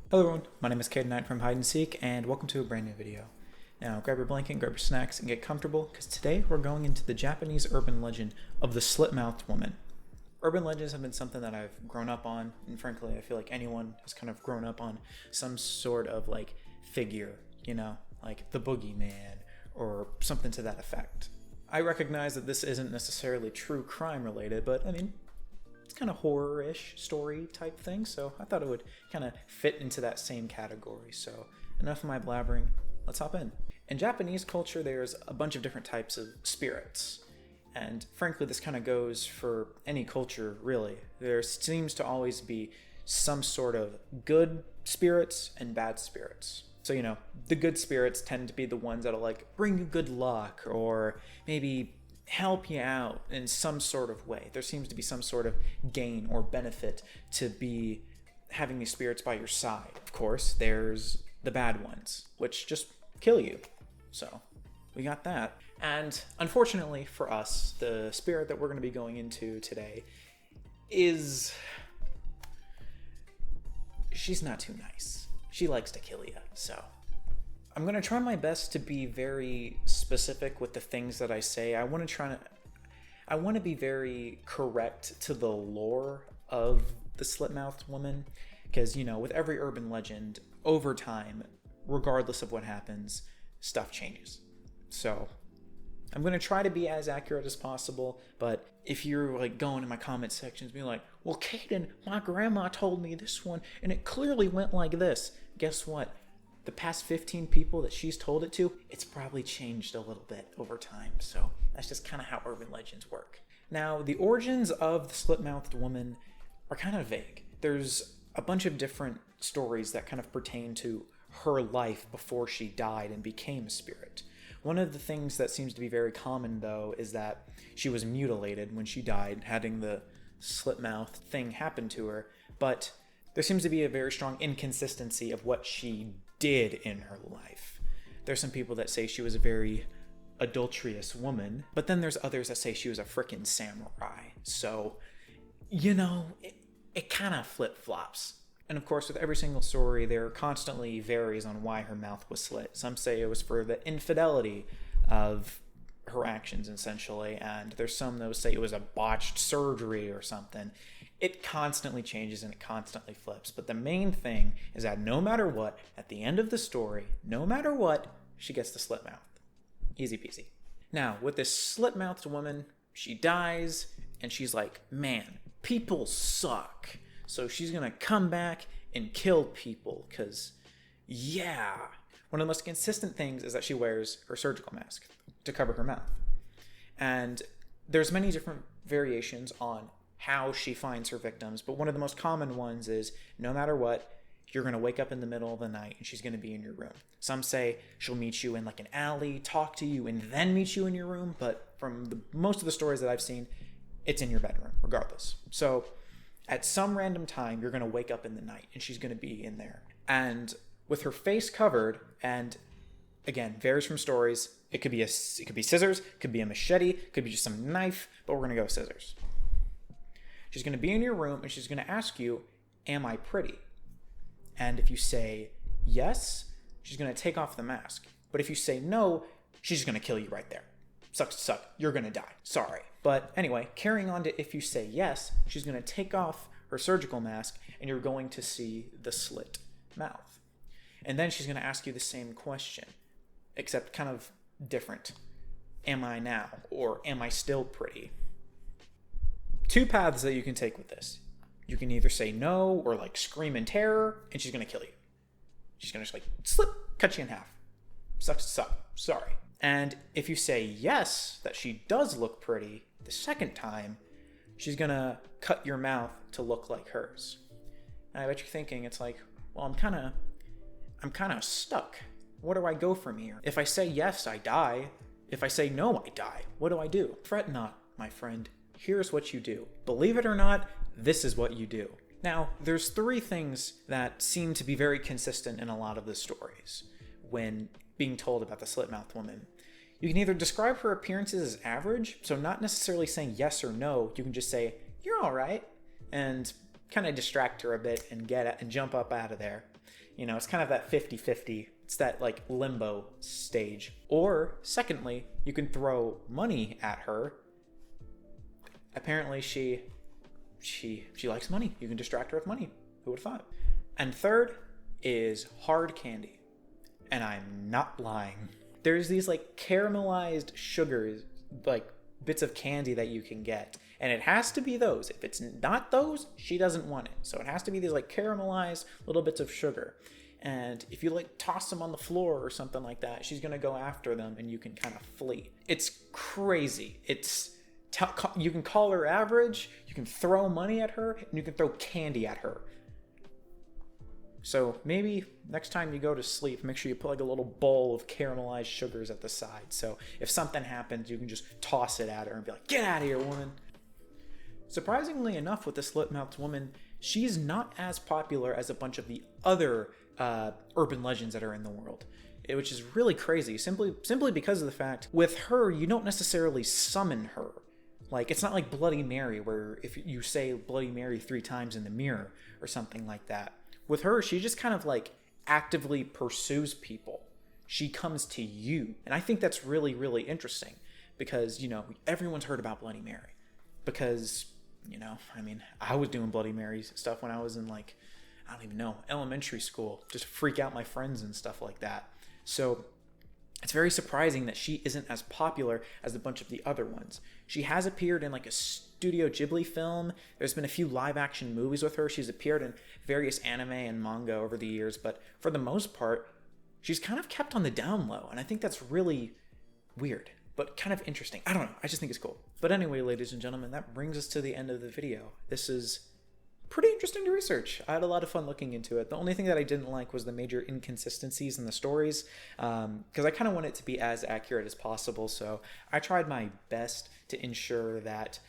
Hello everyone, my name is Caden K from Hide and Seek, and welcome to a brand new video. Now grab your blanket, grab your snacks, and get comfortable, because today we're going into the Japanese urban legend of the Slit-Mouthed Woman. Urban legends have been something that I've grown up on, and frankly I feel like anyone has kind of grown up on some sort of figure, like the boogeyman, or something to that effect. I recognize that this isn't necessarily true crime related, but I mean, it's kind of horror-ish story type thing, so I thought it would kind of fit into that same category. So enough of my blabbering, let's hop in. In Japanese culture, there's a bunch of different types of spirits. And frankly, this kind of goes for any culture, really. There seems to always be some sort of good spirits and bad spirits. So, the good spirits tend to be the ones that'll bring you good luck, or maybe help you out in some sort of way. There seems to be some sort of gain or benefit to be having these spirits by your side. Of course, there's the bad ones, which just kill you. So we got that. And unfortunately for us, the spirit that we're going to be going into today she's not too nice. She likes to kill you. So I'm going to try my best to be very specific with the things that I say. I want to be very correct to the lore of the Slit-Mouthed Woman, because, with every urban legend, over time, regardless of what happens, stuff changes. So I'm going to try to be as accurate as possible, but if you're going in my comment sections being like, well, Caden, my grandma told me this one, and it clearly went like this. Guess what? The past 15 people that she's told it to, it's probably changed a little bit over time. So that's just kind of how urban legends work. Now, the origins of the Slit-Mouthed Woman are kind of vague. There's a bunch of different stories that kind of pertain to her life before she died and became a spirit. One of the things that seems to be very common, though, is that she was mutilated when she died, having the slit-mouthed thing happen to her. But there seems to be a very strong inconsistency of what she did in her life. There's some people that say she was a very adulterous woman, but then there's others that say she was a frickin' samurai. So, it kind of flip-flops. And of course, with every single story, there constantly varies on why her mouth was slit. Some say it was for the infidelity of her actions, essentially, and there's some that would say it was a botched surgery or something. It constantly changes and it constantly flips. But the main thing is that no matter what, at the end of the story, no matter what, she gets the slit mouth. Easy peasy. Now, with this slit-mouthed woman, she dies, and she's like, man, people suck. So she's going to come back and kill people, because, yeah. One of the most consistent things is that she wears her surgical mask to cover her mouth. And there's many different variations on how she finds her victims, but one of the most common ones is no matter what, you're going to wake up in the middle of the night and she's going to be in your room. Some say she'll meet you in an alley, talk to you, and then meet you in your room, but from most of the stories that I've seen, it's in your bedroom, regardless. So at some random time, you're going to wake up in the night and she's going to be in there. And with her face covered, and again, varies from stories, it could be scissors, could be a machete, could be just some knife, but we're going to go scissors. She's going to be in your room and she's going to ask you, am I pretty? And if you say yes, she's going to take off the mask. But if you say no, she's just going to kill you right there. Sucks to suck. You're going to die. Sorry. But anyway, carrying on to if you say yes, she's going to take off her surgical mask and you're going to see the slit mouth. And then she's going to ask you the same question, except kind of different. Am I now? Or am I still pretty? Two paths that you can take with this. You can either say no or scream in terror and she's going to kill you. She's going to just cut you in half. Sucks to suck. Sorry. And if you say yes, that she does look pretty, the second time, she's going to cut your mouth to look like hers. And I bet you're thinking, it's well, I'm kind of stuck. Where do I go from here? If I say yes, I die. If I say no, I die. What do I do? Fret not, my friend. Here's what you do. Believe it or not, this is what you do. Now, there's three things that seem to be very consistent in a lot of the stories when being told about the Slit-Mouthed Woman. You can either describe her appearances as average, so not necessarily saying yes or no, you can just say, you're all right. And kind of distract her a bit and jump up out of there. You know, it's kind of that 50-50. It's that like limbo stage. Or secondly, you can throw money at her. Apparently she likes money. You can distract her with money. Who would have thought? And third is hard candy. And I'm not lying. There's these like caramelized sugars, like bits of candy that you can get. And it has to be those. If it's not those, she doesn't want it. So it has to be these like caramelized little bits of sugar. And if you like toss them on the floor or something like that, she's going to go after them and you can kind of flee. It's crazy. You can call her average, you can throw money at her, and you can throw candy at her. So maybe next time you go to sleep, make sure you put like a little bowl of caramelized sugars at the side. So if something happens, you can just toss it at her and be like, get out of here, woman. Surprisingly enough, with the Slit-Mouthed Woman, she's not as popular as a bunch of the other urban legends that are in the world, which is really crazy, simply because of the fact, with her, you don't necessarily summon her. Like, it's not like Bloody Mary, where if you say Bloody Mary 3 times in the mirror or something like that. With her, she just kind of like actively pursues people. She comes to you. And I think that's really, really interesting because, you know, everyone's heard about Bloody Mary because, you know, I mean, I was doing Bloody Mary stuff when I was in like, I don't even know, elementary school, just to freak out my friends and stuff like that. So it's very surprising that she isn't as popular as a bunch of the other ones. She has appeared in like a Studio Ghibli film. There's been a few live action movies with her. She's appeared in various anime and manga over the years, but for the most part, she's kind of kept on the down low. And I think that's really weird, but kind of interesting. I don't know. I just think it's cool. But anyway, ladies and gentlemen, that brings us to the end of the video. This is pretty interesting to research. I had a lot of fun looking into it. The only thing that I didn't like was the major inconsistencies in the stories, because I kind of want it to be as accurate as possible. So I tried my best to ensure that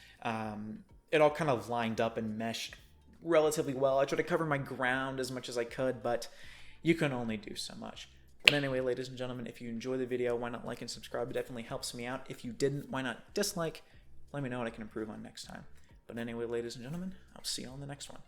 it all kind of lined up and meshed relatively well. I tried to cover my ground as much as I could, but you can only do so much. But anyway, ladies and gentlemen, if you enjoyed the video, why not like and subscribe? It definitely helps me out. If you didn't, why not dislike? Let me know what I can improve on next time. But anyway, ladies and gentlemen, I'll see you on the next one.